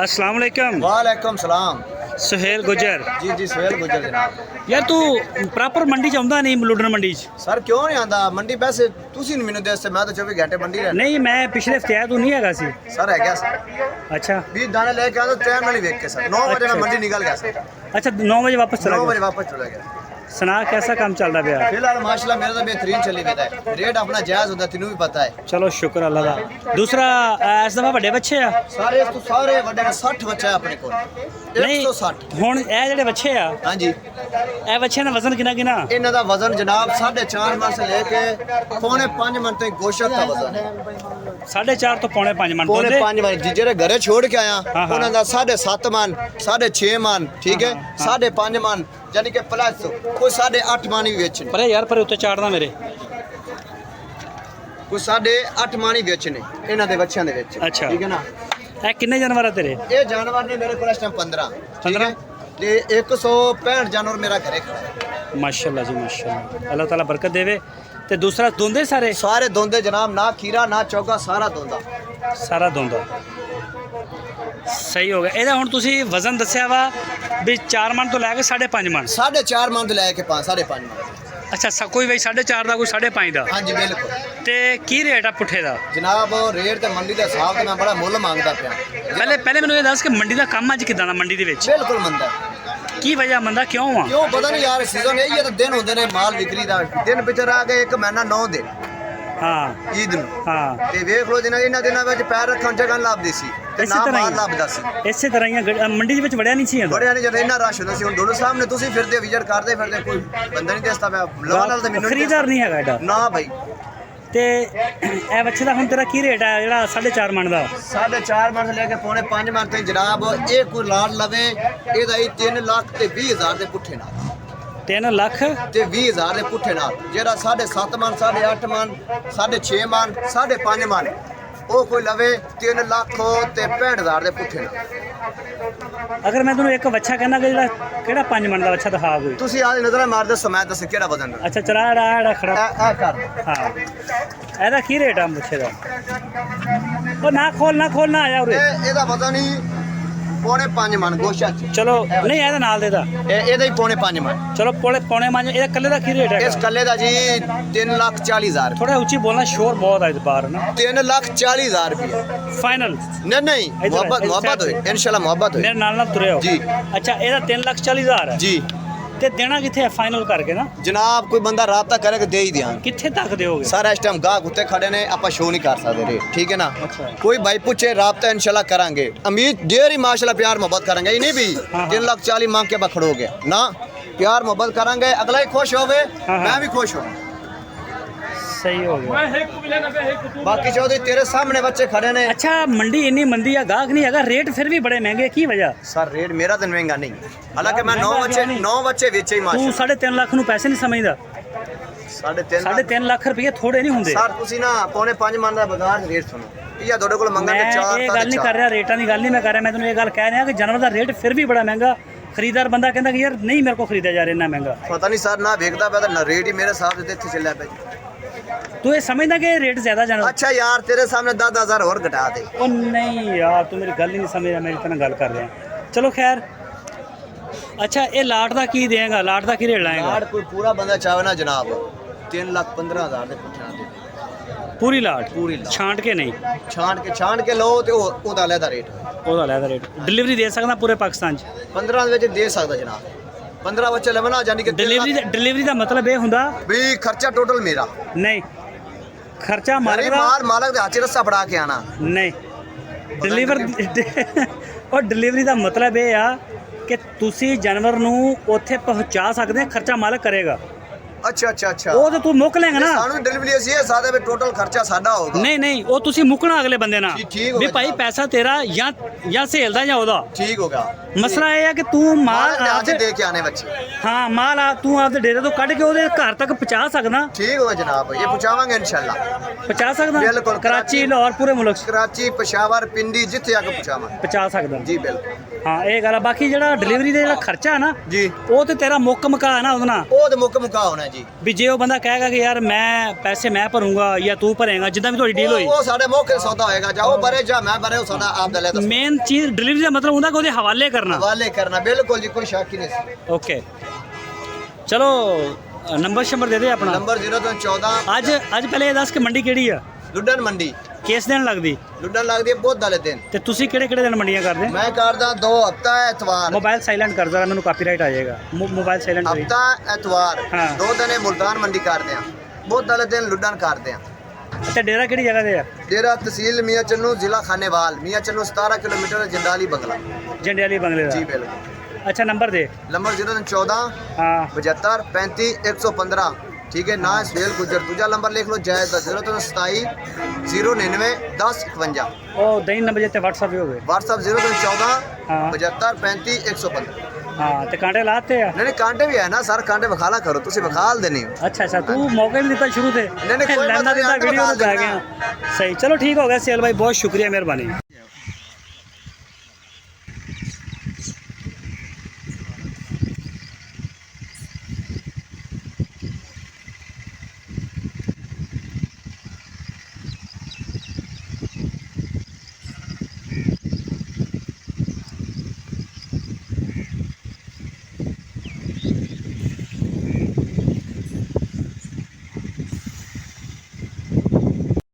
अस्सलाम वालेकुम। वालेकुम सलाम। सुहेल गुजर। जी जी सुहेल गुजर जनाब। यार तू प्रॉपर मंडी च आਉਂਦਾ नहीं लुडन मंडी च? सर क्यों नहीं आंदा मंडी? वैसे ਤੁਸੀਂ ਨਹੀਂ ਮੈਨੂੰ ਦੱਸਦੇ, ਮੈਂ ਤਾਂ 24 ਘੰਟੇ ਮੰਡੀ ਰਹਿਣਾ। नहीं मैं पिछले हफ्ते आया, तू नहीं हैगा सी? सर है क्या सर? अच्छा 20 दाने लेके आया तो टाइम नहीं देख के सर 9 बजे मैं मंडी निकल गया सर। अच्छा 9 बजे वापस चला 9 गया। बजे वापस चला गया। सुना कैसा काम चल रहा है? फिलहाल माशाल्लाह मेरा तो बेहतरीन चली गया है, रेट अपना जायज होता तेनू भी पता है। चलो शुक्र अल्लाह का। दूसरा इस दफा बड़े बच्चे आ? सारे इस तो सारे बड़े 60 बच्चे है अपने को। 160 ਹੁਣ ਇਹ ਜਿਹੜੇ ਬੱਚੇ ਆ, हाँ जी। ਇਹ ਬੱਚਿਆਂ ਦਾ ਵਜ਼ਨ ਕਿੰਨਾ ਕਿੰਨਾ? इन्हों का वजन जनाब 4.5 मन से लेके पौने 5 मन तक गोश्त का वजन है। 4.5 ਤੋਂ ਪੌਣੇ 5 ਮਣ पौने 5 मन जेरे घरे छोड़ के आया हाँ। उन्होंने 7.5 मन 6.5 मन ठीक है 5.5 मन यानी कि प्लस कोई 8.5 मन भी बेचने, ਪਰ ਯਾਰ ਪਰ ਉੱਤੇ ਚਾੜਨਾ ਮੇਰੇ। कोई 8.5 मन ही बेचने इन्हों के बच्चों के विच। अच्छा। ठीक है ना। ਇਹ ਕਿੰਨੇ ਜਾਨਵਰ ਆ ਤੇਰੇ? ये जानवर ने मेरे को इस टाइम 15 15? ते 165 जानवर मेरा घरे खड़ा है। माशाल्लाह जी माशाल्लाह, अल्लाह ताला बरकत देवे। ਤੇ ਦੂਸਰਾ ਦੋਂਦੇ ਸਾਰੇ? सारे दोंदे जनाब, ना खीरा ना चौका, सारा दोंदा। ਸਾਰਾ ਦੋਂਦਾ ਸਹੀ ਹੋ ਗਿਆ। ਇਹਦਾ ਹੁਣ ਤੁਸੀਂ ਵਜ਼ਨ ਦੱਸਿਆ ਵਾ ਵੀ 4 ਮਣ ਤੋਂ ਲੈ ਕੇ 5.5 ਮਣ। 4.5 मन तो लैके 5.5 मन। ਅੱਛਾ ਕੋਈ ਬਈ 4.5 ਦਾ, ਕੋਈ 5.5 ਦਾ। हाँ जी बिल्कुल। ਤੇ ਕੀ ਰੇਟ ਆ ਪੁੱਠੇ ਦਾ? जनाब रेट तो मंडी के हिसाब से मैं बड़ा मुल मांगता पाया। ਪਹਿਲੇ ਮੈਨੂੰ ਇਹ ਦੱਸ ਕਿ ਮੰਡੀ ਦਾ ਕੰਮ ਅੱਜ ਕਿਦਾਂ ਦਾ ਮੰਡੀ ਦੇ ਵਿੱਚ? बिल्कुल मंदा ਕੀ ਵਜ੍ਹਾ ਮੰਦਾ ਕਿਉਂ ਆ? क्यों पता नहीं यार, सीजन यही है तो दिन होंगे ने माल बिक्री का दिन पिछड़ आ गए 1 महीना 9 दिन ਹਾਂ ईद ਨੂੰ ਹਾਂ ਤੇ ਵੇਖ ਲੋ ਜਿਨ੍ਹਾਂ ਇਹਨਾਂ ਦਿਨਾਂ ਵਿੱਚ ਪੈਰ ਰੱਖਣ ਜਗ੍ਹਾ ਨੀ ਲੱਭਦੀ ਸੀ ਤੇ ਇਸੇ ਨਾ ਤਰ੍ਹਾਂ ਮਾਲ ਹੀ। ਲੱਭਦਾ ਸੀ। ਇਸੇ ਤਰ੍ਹਾਂ ਹੀ ਮੰਡੀ ਦੇ ਵਿੱਚ ਵੜਿਆ ਨਹੀਂ ਸੀ ਇਹਦਾ। ਬੜਿਆ ਨਹੀਂ ਜਦੋਂ ਇੰਨਾ ਰਸ਼ ਹੁੰਦਾ ਸੀ। ਹੁਣ ਦੋਨੋਂ ਸਾਹਮਣੇ ਤੁਸੀਂ ਫਿਰਦੇ ਵਿਜ਼ਿਟ ਕਰਦੇ ਫਿਰਦੇ ਕੋਈ ਬੰਦਾ ਨਹੀਂ ਦਿਸਦਾ ਪਿਆ ਲਵਾ ਨਾਲ ਤੇ ਮੈਨੂੰ ਨੀ ਖਰੀਦਾਰ ਨਹੀਂ ਹੈਗਾ ਇਹਦਾ। ਦਿਸਦਾ। ਨਾ ਭਾਈ ਤੇ ਇਹ ਬੱਚੇ ਦਾ ਹੁਣ ਤੇਰਾ ਕੀ ਰੇਟ ਹੈ ਜਿਹੜਾ 4.5 ਮਣ ਦਾ? 4.5 ਮਣ ਤੋਂ ਲੈ ਕੇ ਪੌਣੇ 5 ਮਣ ਤੱਕ ਜਨਾਬ ਇਹ ਕੋਈ ਲਾੜ ਲਵੇ ਇਹਦਾ ਹੀ 3 ਲੱਖ ਤੇ 20 ਹਜ਼ਾਰ ਦੇ ਪੁੱਠੇ ਨਾਲ 3 ਲੱਖ ਤੇ 20 ਹਜ਼ਾਰ ਦੇ ਪੁੱਠੇ ਨਾਲ। ਜਿਹੜਾ 7.5 ਮਣ 8.5 ਮਣ 6.5 ਮਣ 5.5 ਮਣ ਉਹ ਕੋਈ ਲਵੇ 3 ਲੱਖ ਤੇ 65 ਹਜ਼ਾਰ ਦੇ ਪੁੱਠੇ ਨਾਲ। ਅਗਰ ਮੈਂ ਤੁਹਾਨੂੰ ਇੱਕ ਬੱਚਾ ਕਹਿੰਦਾ ਕਿ ਜਿਹੜਾ ਕਿਹੜਾ 5 ਮਣ ਦਾ ਬੱਚਾ ਦਿਖਾ ਕੋਈ। ਤੁਸੀਂ ਆਹ ਨਜ਼ਰਾਂ ਮਾਰਦੇ ਸਮੈਂ ਦੱਸ ਕਿਹੜਾ ਵਜ਼ਨ ਹੈ। ਅੱਛਾ ਚਲਾ ਜਿਹੜਾ ਖੜਾ ਇਹ ਕਰ ਹਾਂ, ਇਹਦਾ ਕੀ ਰੇਟ ਆ ਬੱਚੇ ਦਾ? ਉਹ ਨਾ ਖੋਲ ਨਾ ਆਇਆ ਉਰੇ। ਇਹਦਾ ਵਜ਼ਨ ਹੀ ਪੌਣੇ 5 ਮਣ ਗੋਸ਼ਾ ਚ। ਚਲੋ ਨਹੀਂ ਇਹਦਾ ਨਾਲ ਦੇ ਦਾ। ਇਹਦਾ ਹੀ ਪੌਣੇ 5 ਮਣ। ਚਲੋ ਪੌਣੇ 5 ਇਹਦਾ ਕੱਲੇ ਦਾ ਕੀ ਰੇਟ ਇਸ ਹੈ? ਕੱਲੇ ਦਾ ਜੀ 3,40,000। ਥੋੜਾ ਉੱਚੀ ਬੋਲਣਾ, ਸ਼ੋਰ ਬਹੁਤ ਹੈ ਇਸ ਬਾਰ ਨਾ। 3,40,000 रुपये ਫਾਈਨਲ नहीं मोहब्बत हुई इंशाल्लाह मोहब्बत हुई ਮੇਰੇ ਨਾਲ ਤੁਰਿਓ ਜੀ। ਅੱਛਾ ਇਹਦਾ 3,40,000 ਹੈ जी। ਤੇ ਦੇਣਾ ਕਿੱਥੇ ਹੈ ਫਾਈਨਲ ਕਰਕੇ ਨਾ? जनाब कोई बंदा राबता करेगा दे ही दिया ਕਿੱਥੇ ਤੱਕ ਦਿਓਗੇ? सारा इस टाइम गाहक उत्ते खड़े ने आप शो नहीं कर सकते रेट ठीक है ना। अच्छा। कोई भाई पूछे राबता इंशाल्लाह करांगे, उम्मीद देर ही माशाल्लाह प्यार मोहब्बत करेंगे। ये नहीं भी हाँ। 3,40,000 मांग के बखड़ोगे ना, प्यार मोहब्बत करेंगे, अगला ही खुश होवे हाँ। मैं भी खुश हूँ। ਸਹੀ ਹੋ ਗਿਆ। बाकी चौधरी तेरे सामने बच्चे खड़े ने। अच्छा मंडी इन्नी मंदी है, गाहक नहीं है, रेट फिर भी बड़े महंगे, की वजह? सर रेट मेरा तो महंगा नहीं, हालांकि मैं महंगा क्यों नहीं? 9 बच्चे बेचे ही तू माशाल्लाह। 3.5 ਲੱਖ ਨੂੰ ਪੈਸੇ ਨਹੀਂ ਸਮਝਦਾ? 3.5 ਲੱਖ ਰੁਪਏ ਥੋੜੇ ਨਹੀਂ ਹੁੰਦੇ। ਸਰ ਤੁਸੀਂ ਨਾ ਪੌਣੇ 5 ਮਣ ਦਾ ਬਾਜ਼ਾਰ ਰੇਟ ਸੁਣੋ, ਇਹ ਤੁਹਾਡੇ ਕੋਲ ਮੰਗਣ ਮੈਂ ਦੇ 4 ਇਹ ਗੱਲ ਨਹੀਂ ਕਰ ਰਿਹਾ, ਰੇਟਾਂ ਦੀ ਗੱਲ ਨਹੀਂ ਮੈਂ ਕਰ ਰਿਹਾ, ਮੈਂ ਤੁਹਾਨੂੰ ਇਹ ਗੱਲ ਕਹਿ ਰਿਹਾ ਕਿ ਜਾਨਵਰ ਦਾ ਰੇਟ ਫਿਰ ਵੀ ਬੜਾ ਮਹਿੰਗਾ। ਖਰੀਦਦਾਰ ਬੰਦਾ ਕਹਿੰਦਾ ਕਿ ਯਾਰ ਨਹੀਂ ਮੇਰੇ ਕੋਲ ਖਰੀਦਿਆ ਜਾ ਰਿਹਾ ਇੰਨਾ ਮਹਿੰਗਾ। ਪਤਾ ਨਹੀਂ ਸਰ ਨਾ ਵੇਖਦਾ ਪਿਆ ਤਾਂ ਨਾ ਰੇਟ ਹੀ ਮੇਰੇ ਹਿਸਾਬ ਦੇ ਇੱਥੇ ਚੱਲਿਆ ਪਿਆ ਜੀ। ਤੂੰ ਇਹ ਸਮਝਦਾ ਕਿ ਰੇਟ ਜ਼ਿਆਦਾ ਜਾਨਵਰ? ਅੱਛਾ ਯਾਰ ਤੇਰੇ ਸਾਹਮਣੇ 10,000 ਹੋਰ ਘਟਾ ਦੇ। ਉਹ ਨਹੀਂ ਯਾਰ ਤੂੰ ਮੇਰੀ ਗੱਲ ਹੀ ਨਹੀਂ ਸਮਝਦਾ, ਮੈਂ ਇਤਨਾ ਗੱਲ ਕਰ ਰਿਹਾ। ਚਲੋ ਖੈਰ। ਅੱਛਾ ਇਹ ਲਾਟ ਦਾ ਕੀ ਦੇਗਾ? ਲਾਟ ਦਾ ਕੀ ਰੇਟ ਲਾਏਗਾ? ਲਾਟ ਕੋਈ ਪੂਰਾ ਬੰਦਾ ਚਾਹੇ ਨਾ ਜਨਾਬ 3,15,000 ਦੇ ਪੁੱਛਣਾ ਦੇ। ਪੂਰੀ ਲਾਟ? ਪੂਰੀ ਲਾਟ ਛਾਂਟ ਕੇ ਨਹੀਂ? ਛਾਂਟ ਕੇ ਲਓ ਤੇ ਉਹਦਾ ਲੈਦਾ ਰੇਟ। ਉਹਦਾ ਲੈਦਾ ਰੇਟ। ਡਿਲੀਵਰੀ ਦੇ ਸਕਦਾ ਪੂਰੇ ਪਾਕਿਸਤਾਨ 'ਚ? 15 ਦੇ ਵਿੱਚ ਦੇ ਸਕਦਾ ਜਨਾਬ। 15 ਬੱਚੇ ਲੈਵਣਾ ਜਾਨੀ ਕਿ ਡਿਲੀਵਰੀ ਦਾ ਮਤਲਬ ਇਹ ਹੁੰਦਾ ਵੀ ਖਰਚਾ ਟੋਟਲ ਮੇਰਾ ਨਹੀਂ, ਖਰਚਾ ਮਾਲਕ ਦਾ। ਮਾਲਕ ਦੇ ਹੱਥ 'ਚ ਰੱਸਾ ਫੜਾ ਕੇ ਆਣਾ ਨਹੀਂ। ਡਿਲੀਵਰੀ ਦਾ ਮਤਲਬ ਇਹ ਆ ਕਿ ਤੁਸੀਂ ਜਾਨਵਰ ਨੂੰ ਉੱਥੇ ਪਹੁੰਚਾ ਸਕਦੇ, ਖਰਚਾ ਮਾਲਕ ਕਰੇਗਾ। ਅੱਛਾ ਉਹ ਤਾਂ ਤੂੰ ਮੁੱਕ ਲੈਂਗਾ ਨਾ। ਸਾਨੂੰ ਡਿਲੀਵਰੀ ਅਸੀਂ ਇਹ ਸਾਦੇ ਵਿੱਚ ਟੋਟਲ ਖਰਚਾ ਸਾਡਾ ਹੋਗਾ। ਨਹੀਂ ਉਹ ਤੁਸੀਂ ਮੁੱਕਣਾ ਅਗਲੇ ਬੰਦੇ ਨਾਲ ਠੀਕ ਹੋ ਵੀ ਗਿਆ ਭਾਈ ਜਨਾਬ। ਪੈਸਾ ਤੇਰਾ ਜਾਂ ਸੇਲ ਦਾ ਜਾਂ ਉਹਦਾ। ਠੀਕ ਹੋ ਗਿਆ। ਮਸਲਾ ਇਹ ਹੈ ਕਿ ਤੂੰ ਮਾਲ ਅੱਜ ਦੇ ਕੇ ਆਨੇ ਬੱਚੇ। ਹਾਂ ਮਾਲ ਤੂੰ ਆਪਦੇ ਡੇਰੇ ਤੋਂ ਕੱਢ ਕੇ ਉਹਦੇ ਘਰ ਤੱਕ ਪਹੁੰਚਾ ਸਕਦਾ। ਠੀਕ ਹੋ ਗਿਆ ਜਨਾਬ, ਇਹ ਪਹੁੰਚਾਵਾਂਗੇ ਇਨਸ਼ਾਅੱਲਾ। ਪਹੁੰਚਾ ਸਕਦਾ ਬਿਲਕੁਲ। ਕਰਾਚੀ, ਲਾਹੌਰ, ਪੂਰੇ ਮੁਲਕ ਕਰਾਚੀ, ਪਸ਼ਾਵਰ, ਪਿੰਡੀ ਜਿੱਥੇ ਆ ਕੇ ਪਹੁੰਚਾਵਾਂਗੇ। ਪਹੁੰਚਾ ਸਕਦਾ ਜੀ ਬਿਲਕੁਲ। ਹਾਂ ਇਹ ਗੱਲ ਆ। ਬਾਕੀ ਜਿਹੜਾ ਡਿਲੀਵਰੀ ਦਾ ਜਿਹੜਾ ਖਰਚਾ ਨਾ ਜੀ ਉਹ ਤੇ ਤੇਰਾ ਮੁੱਕ ਮਕਾ ਨਾ ਉਹਦੇ ਨਾਲ। ਉਹ ਤੇ ਮੁੱਕ ਮੁਕਾ ਹੋਣਾ ਜੀ। जी ਵੀ ਜੇ ਉਹ ਬੰਦਾ ਕਹੇਗਾ ਕਿ ਯਾਰ ਮੈਂ ਪੈਸੇ ਮੈਂ ਭਰੂੰਗਾ ਜਾਂ ਤੂੰ ਭਰੇਗਾ, ਜਿੱਦਾਂ ਵੀ ਤੁਹਾਡੀ ਡੀਲ ਹੋਈ, ਉਹ ਸਾਡੇ ਮੌਕੇ ਸੌਦਾ ਹੋਏਗਾ, ਜਾਂ ਉਹ ਭਰੇ ਜਾਂ ਮੈਂ ਭਰੇ, ਉਹ ਸਾਡਾ ਆਪ ਦਾ ਲੈ ਦੱਸ ਮੇਨ ਚੀਜ਼ ਡਿਲੀਵਰੀ ਦਾ ਮਤਲਬ ਹੁੰਦਾ ਕਿ ਉਹਦੇ ਹਵਾਲੇ ਕਰਨਾ। ਹਵਾਲੇ ਕਰਨਾ, ਬਿਲकुल जी, कोई शक ही नहीं। ਓਕੇ ਚਲੋ ਨੰਬਰ ਸ਼ੰਬਰ ਦੇ ਦੇ ਆਪਣਾ। नंबर 014 ਅੱਜ ਪਹਿਲੇ ਇਹ ਦੱਸ ਕਿ ਮੰਡੀ ਕਿਹੜੀ ਆ, लुडन मंडी, ਕਿਸ ਦਿਨ ਲੱਗਦੀ, लुडन लगती है बहुत वाले दिन। ਤੇ ਤੁਸੀਂ ਕਿਹੜੇ ਕਿਹੜੇ ਦਿਨ ਮੰਡੀਆਂ ਕਰਦੇ? मैं करदा 2 हफ्ता एतवार, ਮੋਬਾਈਲ ਸਾਇਲੈਂਟ ਕਰ ਜ਼ਰਾ, ਮੈਨੂੰ ਕਾਪੀਰਾਈਟ ਆ ਜਾਏਗਾ। ਮੋਬਾਈਲ ਸਾਇਲੈਂਟ ਕਰੀ। हफ्ता एतवार, हाँ। 2 दिन मुल्तान मंडी करते हैं, बहुत वाले दिन लुडन करते हैं। ਅੱਛਾ ਡੇਰਾ ਕਿਹੜੀ ਜਗ੍ਹਾ ਤੇ ਆ? डेरा तहसील मियाँ चन्नू, जिला खानेवाल। मियाँ चन्नू 17 किलोमीटर जंडाली बंगला। ਜੰਡਿਆਲੀ ਬੰਗਲੇ जी ਦਾ। बिल्कुल। ਅੱਛਾ ਨੰਬਰ ਦੇ। नंबर 014 ਹਾਂ 75 35 115। ठीक है ना, सुहेल गुजर। दूजा नंबर लिख लो जायद 027 099 10 51। ਉਹ ਦਹੀਂ ਨੰਬਰ ਜਿੱਤੇ WhatsApp ਵੀ ਹੋਵੇ। व्हाट्सअप 014 हाँ। 75 35 115। ਹਾਂ ਤੇ ਕਾਂਟੇ ਲਾਤੇ ਆ? नहीं नहीं कांटे भी है ना सर, कांटे बखाला करो, तुसी बखाल देनी हो। ਅੱਛਾ ਅੱਛਾ ਤੂੰ ਮੌਕਾ ਹੀ ਨਹੀਂ ਦਿੱਤਾ ਸ਼ੁਰੂ ਤੇ। नहीं, कोई ਲੈਂਦਾ मसला नहीं, ਦਿੰਦਾ आटे ਵੀਡੀਓ बखा ਨੂੰ ਪੈ देना। ਗਿਆ। ਸਹੀ ਚਲੋ ਠੀਕ ਹੋ ਗਿਆ ਸੇਲ ਭਾਈ, ਬਹੁਤ ਸ਼ੁਕਰੀਆ, ਮਿਹਰਬਾਨੀ।